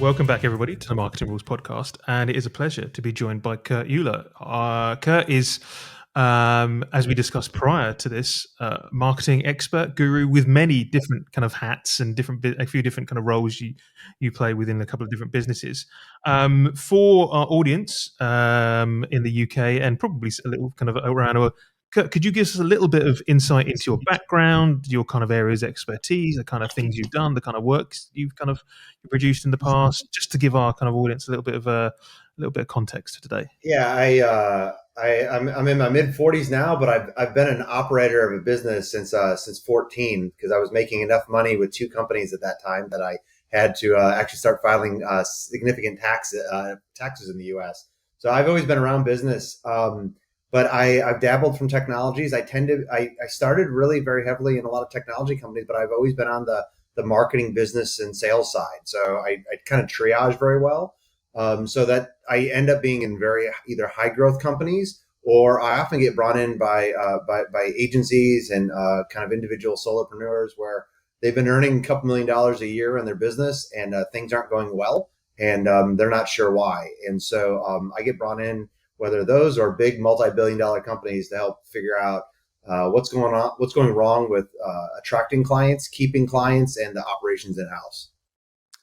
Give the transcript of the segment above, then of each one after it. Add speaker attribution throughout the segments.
Speaker 1: Welcome back, everybody, to the Marketing Rules podcast, and it is a pleasure to be joined by Kurt Ulihr. Kurt is, as we discussed prior to this, marketing expert, guru with many different kind of hats and a few different kind of roles you play within a couple of different businesses. For our audience in the UK and probably a little kind of around. Kurt, could you give us a little bit of insight into your background, your kind of areas of expertise, the kind of things you've done, the kind of works you've kind of produced in the past, just to give our kind of audience a little bit of context to today?
Speaker 2: Yeah, I'm in my mid 40s now, but I've been an operator of a business since 14 because I was making enough money with two companies at that time that I had to actually start filing significant taxes in the U.S. So I've always been around business. But I've dabbled from technologies. I started really very heavily in a lot of technology companies, but I've always been on the marketing, business, and sales side. So I kind of triage very well, so that I end up being in very either high growth companies, or I often get brought in by agencies and kind of individual solopreneurs where they've been earning a couple $1 million a year in their business, and things aren't going well, and they're not sure why. And so I get brought in, whether those are big multi-billion-dollar companies, to help figure out what's going wrong with attracting clients, keeping clients, and the operations in house.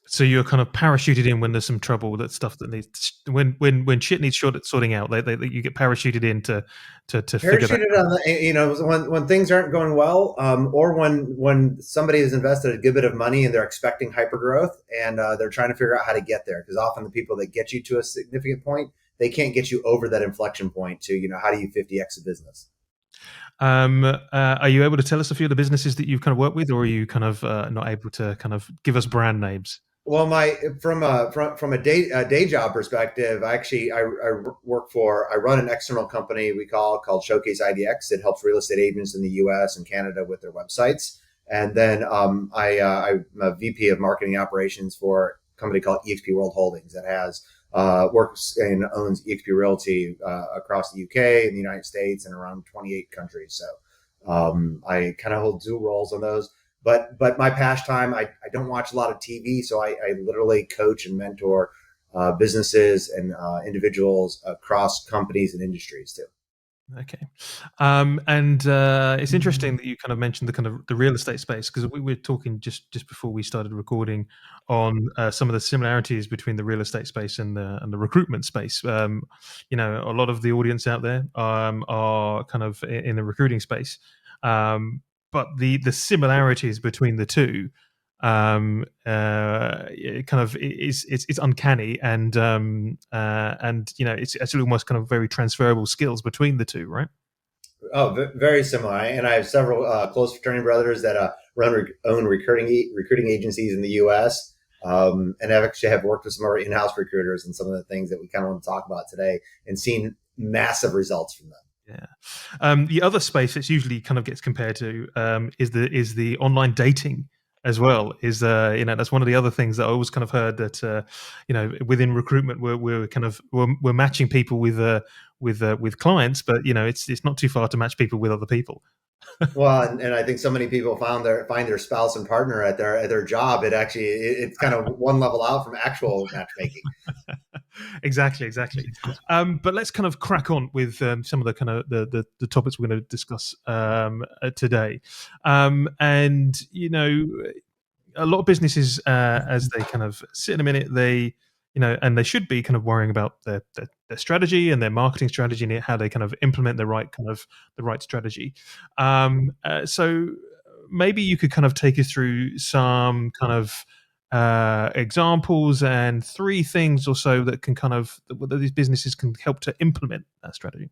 Speaker 1: So you're kind of parachuted in when there's some trouble, that stuff that needs when shit needs sorting out. You get parachuted in to figure that out.
Speaker 2: On when things aren't going well, or when somebody has invested a good bit of money and they're expecting hypergrowth, and they're trying to figure out how to get there. Because often the people that get you to a significant point, they can't get you over that inflection point to, how do you 50x a business?
Speaker 1: Are you able to tell us a few of the businesses that you've kind of worked with, or are you kind of not able to kind of give us brand names?
Speaker 2: Well, from a day job perspective, I run an external company called Showcase IDX. It helps real estate agents in the U.S. and Canada with their websites. And then I'm a VP of marketing operations for a company called eXp World Holdings that has works and owns eXp Realty across the UK and the United States and around 28 countries. So I kind of hold dual roles on those. But my pastime, I don't watch a lot of TV, so I literally coach and mentor businesses and individuals across companies and industries too.
Speaker 1: Okay, and it's interesting that you kind of mentioned the real estate space, because we were talking just before we started recording on some of the similarities between the real estate space and the recruitment space. A lot of the audience out there are kind of in the recruiting space. But the similarities between the two it kind of it's uncanny, and it's almost kind of very transferable skills between the two, right?
Speaker 2: Oh, very similar. And I have several close fraternity brothers that own recruiting agencies in the U.S. And I've actually have worked with some of our in-house recruiters and some of the things that we kind of want to talk about today, and seen massive results from them.
Speaker 1: Yeah. The other space that's usually kind of gets compared to is the online dating as well. That's one of the other things that I always kind of heard, that within recruitment we're matching people with clients, but it's not too far to match people with other people.
Speaker 2: Well, and I think so many people find their spouse and partner at their job. It's kind of one level out from actual matchmaking.
Speaker 1: Exactly. But let's kind of crack on with some of the kind of the topics we're going to discuss today. And a lot of businesses, as they kind of sit in a minute, and they should be kind of worrying about their strategy and their marketing strategy, and how they kind of implement the right strategy. So maybe you could kind of take us through some kind of examples and 3 things or so that these businesses can help to implement that strategy.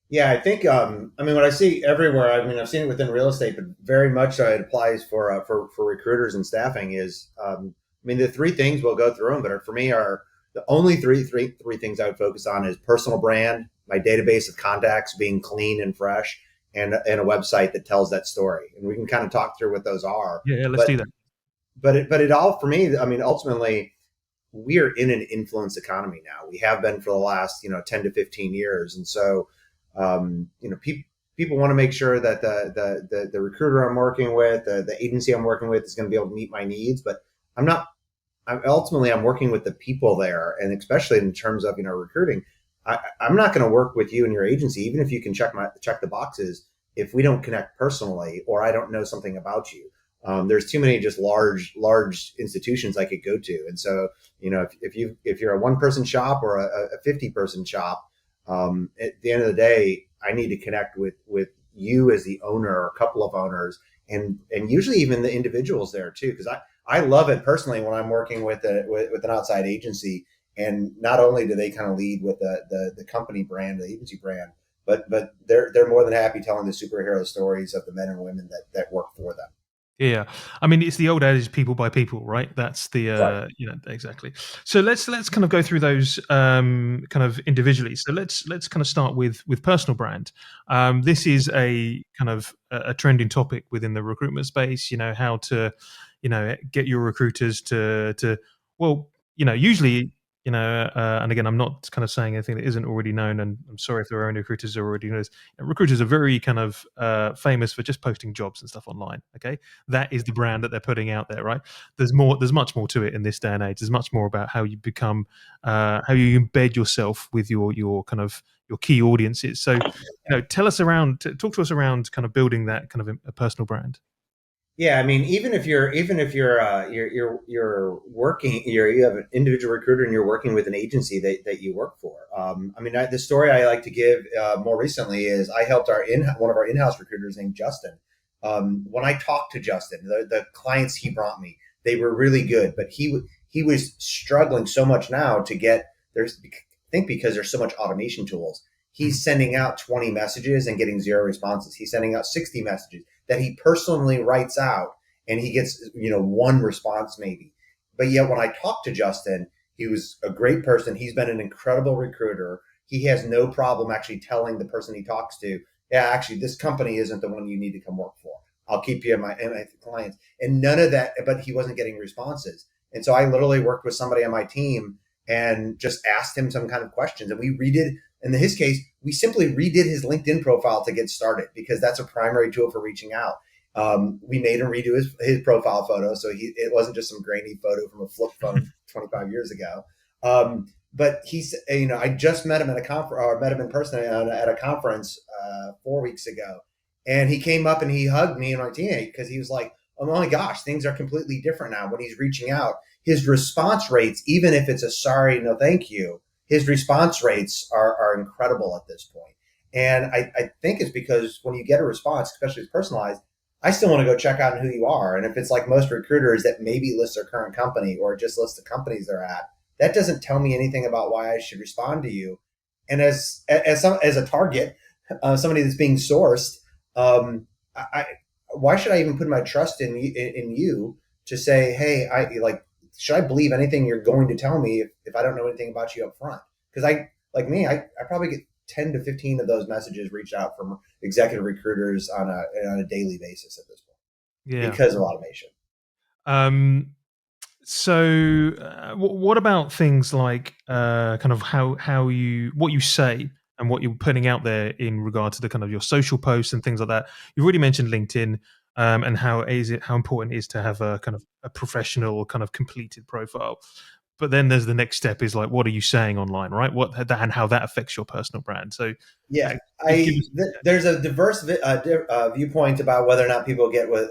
Speaker 2: Yeah, I think what I see everywhere. I've seen it within real estate, but very much so it applies for recruiters and staffing. Is the 3 things, we'll go through them, but for me are the only three things I would focus on is personal brand, my database of contacts being clean and fresh, and a website that tells that story. And we can kind of talk through what those are.
Speaker 1: Yeah, let's do that.
Speaker 2: But it all, for me, ultimately, we are in an influence economy now. We have been for the last 10 to 15 years, and so people people want to make sure that the recruiter I'm working with, the agency I'm working with, is going to be able to meet my needs. But I'm not. I'm working with the people there, and especially in terms of recruiting. I'm not going to work with you and your agency, even if you can check the boxes, if we don't connect personally or I don't know something about you. There's too many just large institutions I could go to, and so if you're a one person shop or a 50-person shop, at the end of the day, I need to connect with you as the owner or a couple of owners, and usually even the individuals there too, because I love it personally when I'm working with an outside agency, and not only do they kind of lead with the company brand, the agency brand, but they're more than happy telling the superhero stories of the men and women that work for them.
Speaker 1: Yeah, I mean, it's the old adage, people by people, right? That's the
Speaker 2: Right.
Speaker 1: exactly. So let's kind of go through those kind of individually. So let's kind of start with personal brand. This is a kind of a trending topic within the recruitment space. How to get your recruiters to well, usually. And again, I'm not kind of saying anything that isn't already known, and I'm sorry if there are any recruiters who already know this. Recruiters are very kind of famous for just posting jobs and stuff online. Okay, that is the brand that they're putting out there, right? There's much more to it in this day and age. There's much more about how you become, how you embed yourself with your kind of your key audiences. So, talk to us around kind of building that kind of a personal brand.
Speaker 2: Yeah, I mean, even if you're working, you have an individual recruiter and you're working with an agency that you work for. I mean, the story I like to give more recently is I helped one of our in-house recruiters named Justin. When I talked to Justin, the clients he brought me, they were really good, but he was struggling so much now to get there's I think because there's so much automation tools. He's sending out 20 messages and getting zero responses. He's sending out 60 messages that he personally writes out, and he gets one response maybe. But yet when I talked to Justin, he was a great person. He's been an incredible recruiter. He has no problem actually telling the person he talks to, yeah, actually this company isn't the one you need to come work for. I'll keep you in my clients. And none of that, but he wasn't getting responses. And so I literally worked with somebody on my team and just asked him some kind of questions, and we redid. In his case, we simply redid his LinkedIn profile to get started, because that's a primary tool for reaching out. We made him redo his profile photo, so it wasn't just some grainy photo from a flip phone 25 years ago. But he's, I just met him at a conference, or met him in person at a conference 4 weeks ago, and he came up and he hugged me and my teammate, because he was like, "Oh my gosh, things are completely different now." When he's reaching out, his response rates, even if it's a sorry, no, thank you, his response rates are incredible at this point. And I think it's because when you get a response, especially if it's personalized, I still want to go check out who you are. And if it's like most recruiters that maybe list their current company or just list the companies they're at, that doesn't tell me anything about why I should respond to you. And as a target, somebody that's being sourced, I why should I even put my trust in you to say, hey, should I believe anything you're going to tell me if I don't know anything about you up front? Because I probably get 10 to 15 of those messages reached out from executive recruiters on a daily basis at this point,
Speaker 1: Yeah.
Speaker 2: because of automation.
Speaker 1: Um, so, what about things like kind of what you say and what you're putting out there in regard to the kind of your social posts and things like that? You've already mentioned LinkedIn, and how important it is to have a kind of a professional kind of completed profile. But then there's the next step is like, what are you saying online, right? And how that affects your personal brand. So,
Speaker 2: Yeah,
Speaker 1: give us,
Speaker 2: there's a diverse viewpoint about whether or not people get with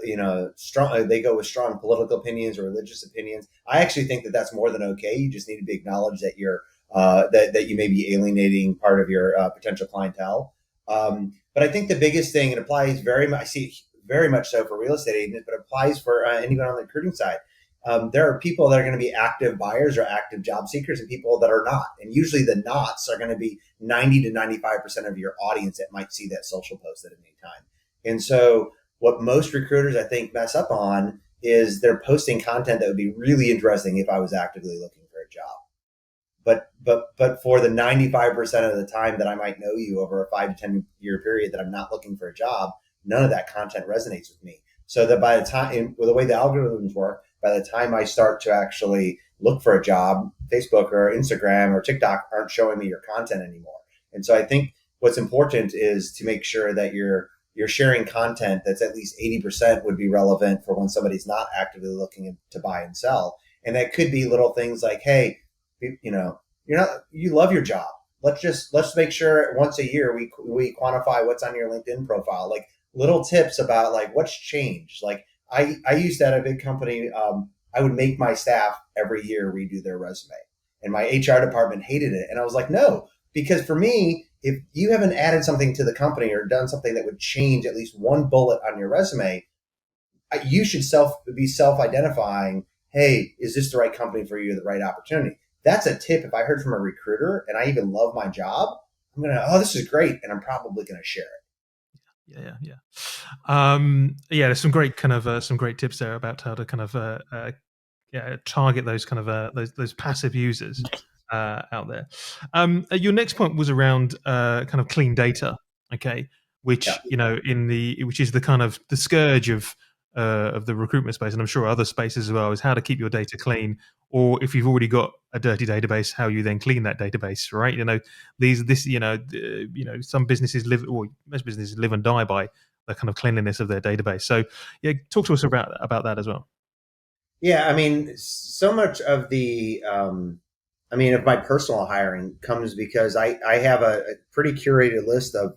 Speaker 2: strong. They go with strong political opinions or religious opinions. I actually think that that's more than okay. You just need to be acknowledged that you're that you may be alienating part of your potential clientele. But I think the biggest thing, it applies very much. I see it very much so for real estate agents, but it applies for anyone on the recruiting side. There are people that are going to be active buyers or active job seekers, and people that are not. And usually the nots are going to be 90 to 95% of your audience that might see that social post at any time. And so what most recruiters, I think, mess up on is they're posting content that would be really interesting if I was actively looking for a job. But for the 95% of the time that I might know you over a 5 to 10 year period that I'm not looking for a job, none of that content resonates with me. So that by the time, with the way the algorithms work, by the time I start to actually look for a job, Facebook or Instagram or TikTok aren't showing me your content anymore. And so I think what's important is to make sure that you're sharing content that's at least 80% would be relevant for when somebody's not actively looking to buy and sell. And that could be little things like, hey, you love your job. Let's make sure once a year we quantify what's on your LinkedIn profile, like little tips about like what's changed. Like I used that at a big company. I would make my staff every year redo their resume, and my HR department hated it. And I was like, no, because for me, if you haven't added something to the company or done something that would change at least one bullet on your resume, you should be self-identifying. Hey, is this the right company for you, the right opportunity? That's a tip. If I heard from a recruiter and I even love my job, I'm gonna, oh, this is great, and I'm probably gonna share it.
Speaker 1: Yeah. There's some great some great tips there about how to target those those passive users out there. Your next point was around kind of clean data, okay,
Speaker 2: Yeah.
Speaker 1: which which is the scourge of the recruitment space, and I'm sure other spaces as well, is how to keep your data clean, or if you've already got a dirty database, how you then clean that database, right? Some businesses live, or most businesses live and die by the kind of cleanliness of their database. So, yeah, talk to us about that as well.
Speaker 2: Yeah, I mean, so much of of my personal hiring comes because I have a pretty curated list of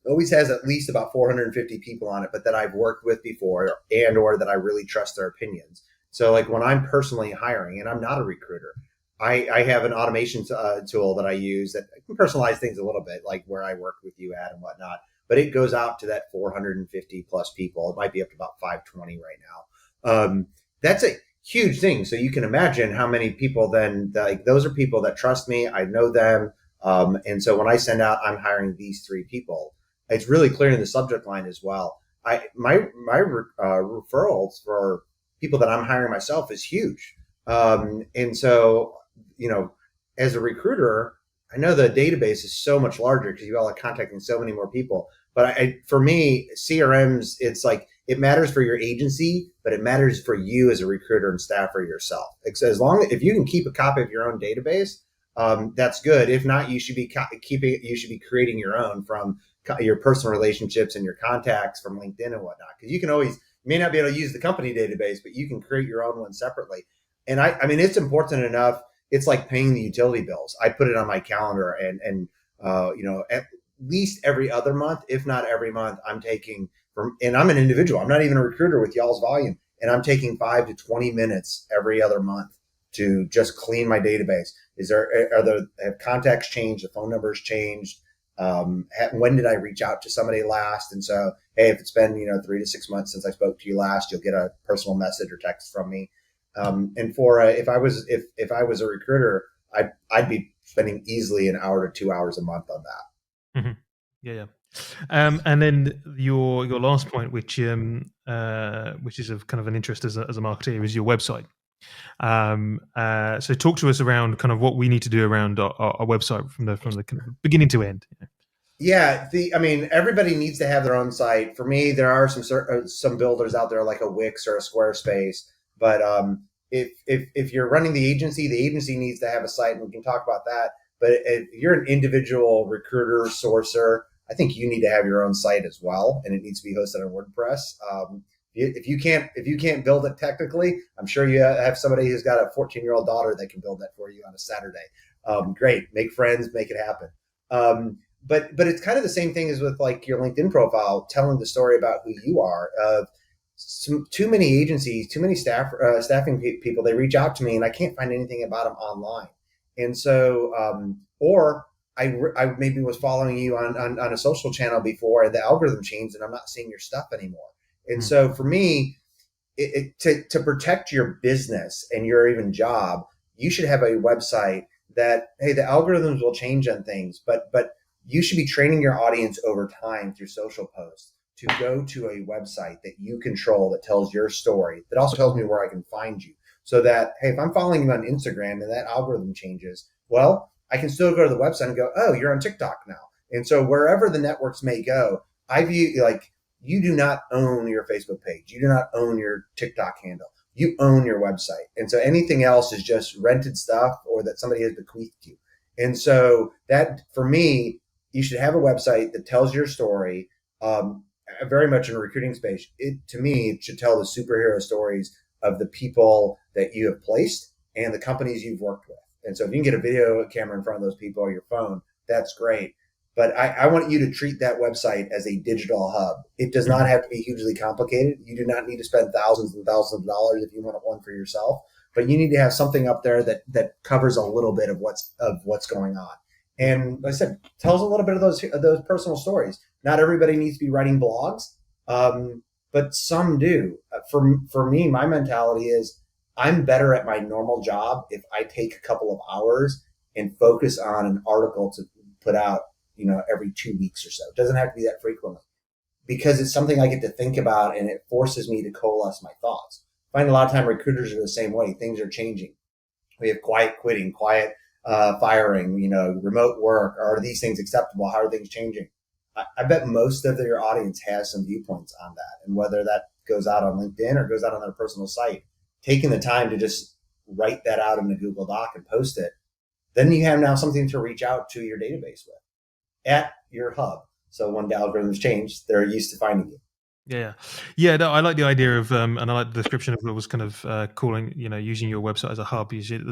Speaker 2: always has at least about 450 people on it, but that I've worked with before and or that I really trust their opinions. So like when I'm personally hiring, and I'm not a recruiter, I have an automation tool that I use that can personalize things a little bit, like where I work with you at and whatnot. But it goes out to that 450 plus people. It might be up to about 520 right now. That's a huge thing. So you can imagine how many people then, like those are people that trust me. I know them. And so when I send out, I'm hiring these 3 people, it's really clear in the subject line as well. My referrals for people that I'm hiring myself is huge. And so, as a recruiter, I know the database is so much larger because you all are contacting so many more people. But for me, CRMs, it's like it matters for your agency, but it matters for you as a recruiter and staffer yourself. If you can keep a copy of your own database, that's good. If not, you should be creating your own from your personal relationships and your contacts from LinkedIn and whatnot. Because you may not be able to use the company database, but you can create your own one separately. And I mean, it's important enough. It's like paying the utility bills. I put it on my calendar, and at least every other month, if not every month, I'm taking and I'm an individual. I'm not even a recruiter with y'all's volume, and I'm taking 5 to 20 minutes every other month to just clean my database. Have contacts changed? The phone numbers changed? When did I reach out to somebody last? And so, hey, if it's been 3 to 6 months since I spoke to you last, you'll get a personal message or text from me. And for if I was a recruiter, I'd be spending easily an hour to 2 hours a month on that.
Speaker 1: Mm-hmm. Yeah. And then your last point, which is of kind of an interest as a marketer, is your website. So talk to us around kind of what we need to do around our website from the kind of beginning to end.
Speaker 2: Yeah, everybody needs to have their own site. For me, there are some builders out there like a Wix or a Squarespace, but if you're running the agency needs to have a site, and we can talk about that. But if you're an individual recruiter, sourcer, I think you need to have your own site as well, and it needs to be hosted on WordPress. If you can't build it technically, I'm sure you have somebody who's got a 14-year-old daughter that can build that for you on a Saturday. Great, make friends, make it happen. But it's kind of the same thing as with like your LinkedIn profile, telling the story about who you are. Too many agencies, too many staffing people, they reach out to me and I can't find anything about them online. And so, or I maybe was following you on a social channel before and the algorithm changed and I'm not seeing your stuff anymore. And so for me, to protect your business and your even job, you should have a website that, hey, the algorithms will change on things, but you should be training your audience over time through social posts to go to a website that you control that tells your story, that also tells me where I can find you. So that, hey, if I'm following you on Instagram and that algorithm changes, well, I can still go to the website and go, oh, you're on TikTok now. And so wherever the networks may go, I view like you do not own your Facebook page. You do not own your TikTok handle. You own your website. And so anything else is just rented stuff or that somebody has bequeathed you. And so that for me, you should have a website that tells your story. Um, Very much in a recruiting space, to me, it should tell the superhero stories of the people that you have placed and the companies you've worked with. And so if you can get a video camera in front of those people or your phone, that's great. But I want you to treat that website as a digital hub. It does not have to be hugely complicated. You do not need to spend thousands and thousands of dollars if you want one for yourself, but you need to have something up there that covers a little bit of what's going on. And like I said, tells a little bit of those personal stories. Not everybody needs to be writing blogs, but some do. For me, my mentality is I'm better at my normal job if I take a couple of hours and focus on an article to put out, every 2 weeks or so. It doesn't have to be that frequently because it's something I get to think about and it forces me to coalesce my thoughts. I find a lot of time recruiters are the same way. Things are changing. We have quiet quitting, quiet firing, remote work. Are these things acceptable? How are things changing? I bet most of your audience has some viewpoints on that. And whether that goes out on LinkedIn or goes out on their personal site, taking the time to just write that out in a Google Doc and post it, then you have now something to reach out to your database with at your hub. So when the algorithms change, they're used to finding you.
Speaker 1: Yeah. No, I like the idea of, and I like the description of what was kind of calling, using your website as a hub. Usually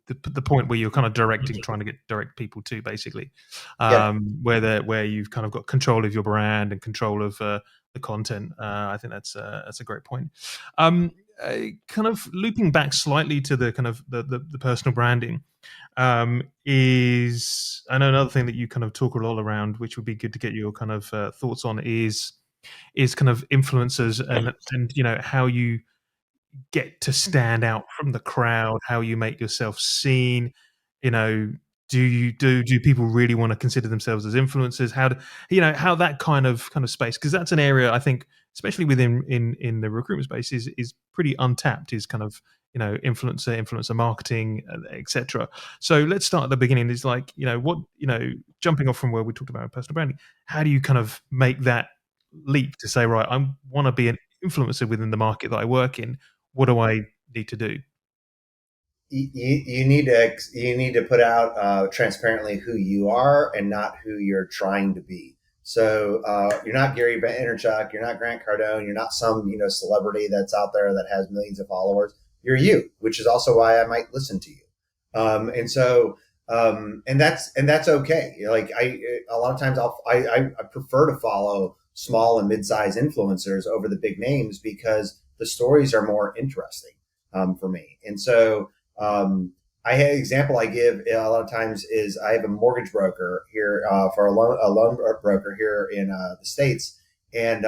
Speaker 1: the point where you're kind of trying to direct people to, basically,
Speaker 2: Yeah.
Speaker 1: where you've kind of got control of your brand and control of the content. I think that's a great point. Kind of looping back slightly to the kind of the personal branding. Is I know another thing that you kind of talk a lot around, which would be good to get your kind of thoughts on, is kind of influencers and how you get to stand out from the crowd, how you make yourself seen. You know, do people really want to consider themselves as influencers? How that kind of space, because that's an area I think, especially within in the recruitment space, is pretty untapped. Is kind of influencer marketing, etc. So let's start at the beginning. It's like jumping off from where we talked about personal branding. How do you kind of make that leap to say, right, I want to be an influencer within the market that I work in? What do I need to do?
Speaker 2: You need to put out transparently who you are and not who you're trying to be. So you're not Gary Vaynerchuk, you're not Grant Cardone, you're not some celebrity that's out there that has millions of followers. You're you, which is also why I might listen to you. And so and that's okay. Like a lot of times I prefer to follow small and mid-sized influencers over the big names because the stories are more interesting for me. And so I had an example I give a lot of times is I have a mortgage broker here for a loan broker here in the States. And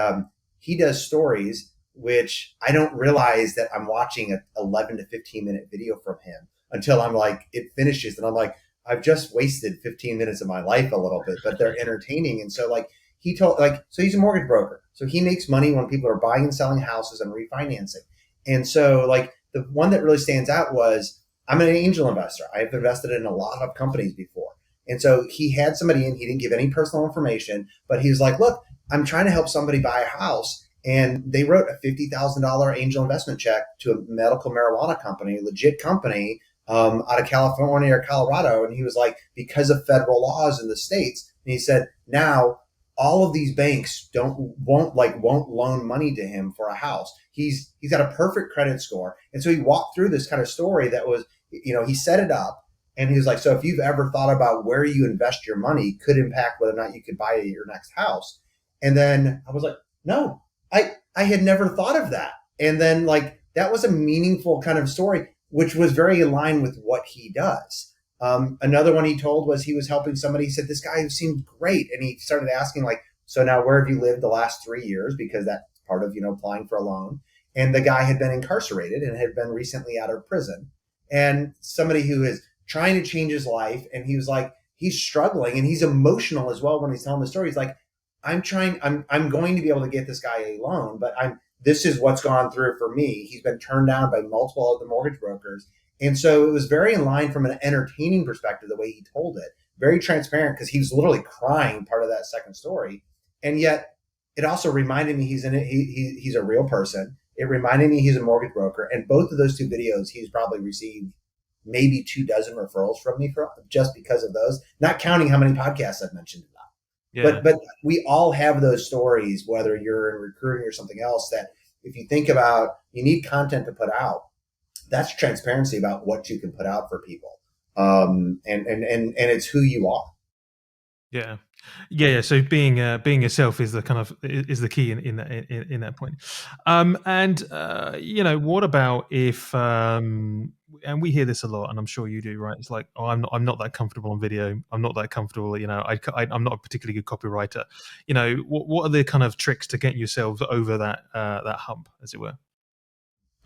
Speaker 2: he does stories, which I don't realize that I'm watching an 11 to 15 minute video from him until I'm like, it finishes. And I'm like, I've just wasted 15 minutes of my life a little bit, but they're entertaining. And so so he's a mortgage broker. So he makes money when people are buying and selling houses and refinancing. And so the one that really stands out was I'm an angel investor. I've invested in a lot of companies before. And so he had somebody in, he didn't give any personal information, but he was like, look, I'm trying to help somebody buy a house. And they wrote a $50,000 angel investment check to a medical marijuana company, legit company out of California or Colorado. And he was like, because of federal laws in the States. And he said, now all of these banks won't loan money to him for a house. He's got a perfect credit score. And so he walked through this kind of story that was, he set it up and he was like, so if you've ever thought about where you invest your money could impact whether or not you could buy your next house. And then I was like, no, I had never thought of that. And then that was a meaningful kind of story, which was very in line with what he does. Another one he told was he was helping somebody. He said, this guy who seemed great. And he started asking so now where have you lived the last 3 years? Because that's part of, applying for a loan. And the guy had been incarcerated and had been recently out of prison. And somebody who is trying to change his life. And he was like, he's struggling and he's emotional as well when he's telling the story. He's like, I'm going to be able to get this guy a loan, but this is what's gone through for me. He's been turned down by multiple other mortgage brokers. And so it was very in line from an entertaining perspective, the way he told it, very transparent because he was literally crying part of that second story. And yet it also reminded me he's a real person. It reminded me he's a mortgage broker. And both of those two videos, he's probably received maybe 24 referrals from me just because of those, not counting how many podcasts I've mentioned about.
Speaker 1: Yeah.
Speaker 2: But we all have those stories, whether you're in recruiting or something else, that if you think about, you need content to put out. That's transparency about what you can put out for people. And it's who you are.
Speaker 1: Yeah, yeah. So being yourself is the kind of is the key in that point. And what about if and we hear this a lot, and I'm sure you do, right? It's like, oh, I'm not that comfortable on video. I'm not that comfortable. I'm not a particularly good copywriter. What are the kind of tricks to get yourself over that hump, as it were?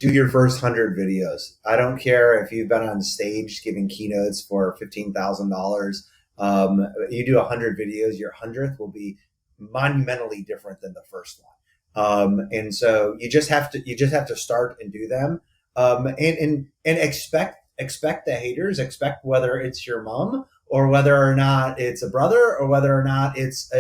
Speaker 2: Do your first 100 videos. I don't care if you've been on stage giving keynotes for $15,000. You do 100 videos, your 100th will be monumentally different than the first one. And so you just have to start and do them. And expect the haters, expect whether it's your mom or whether or not it's a brother or whether or not it's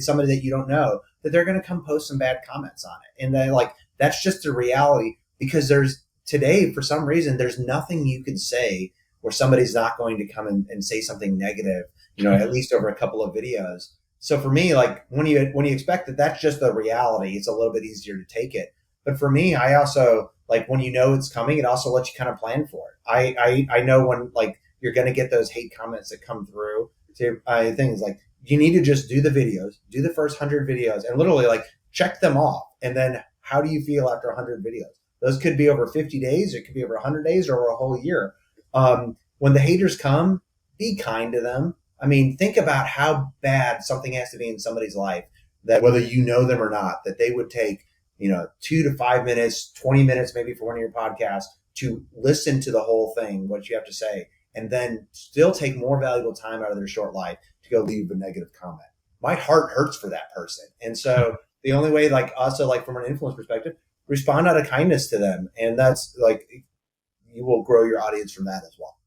Speaker 2: somebody that you don't know, that they're going to come post some bad comments on it. And then, like, that's just the reality, because there's today, for some reason, there's nothing you can say where somebody's not going to come and say something negative, at least over a couple of videos. So for me, like, when you expect that, that's just the reality. It's a little bit easier to take it. But for me, I also, like, when you know it's coming, it also lets you kind of plan for it. I know when, like, you're going to get those hate comments that come through to things like, you need to just do the videos, do the first 100 videos, and literally, like, check them off. And then how do you feel after 100 videos? Those could be over 50 days. It could be over 100 days or over a whole year. When the haters come, be kind to them. I mean, think about how bad something has to be in somebody's life, that whether you know them or not, that they would take, 2 to 5 minutes, 20 minutes, maybe for one of your podcasts, to listen to the whole thing, what you have to say, and then still take more valuable time out of their short life to go leave a negative comment. My heart hurts for that person. And so the only way, like, also, like, from an influence perspective, respond out of kindness to them. And that's, like, you will grow your audience from that as well.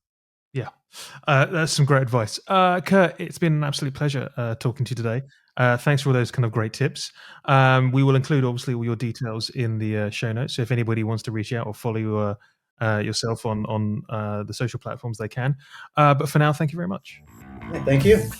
Speaker 1: Yeah, that's some great advice. Kurt, it's been an absolute pleasure talking to you today. Thanks for all those kind of great tips. We will include, obviously, all your details in the show notes. So if anybody wants to reach out or follow you, yourself on the social platforms, they can. But for now, thank you very much.
Speaker 2: Yeah, thank you.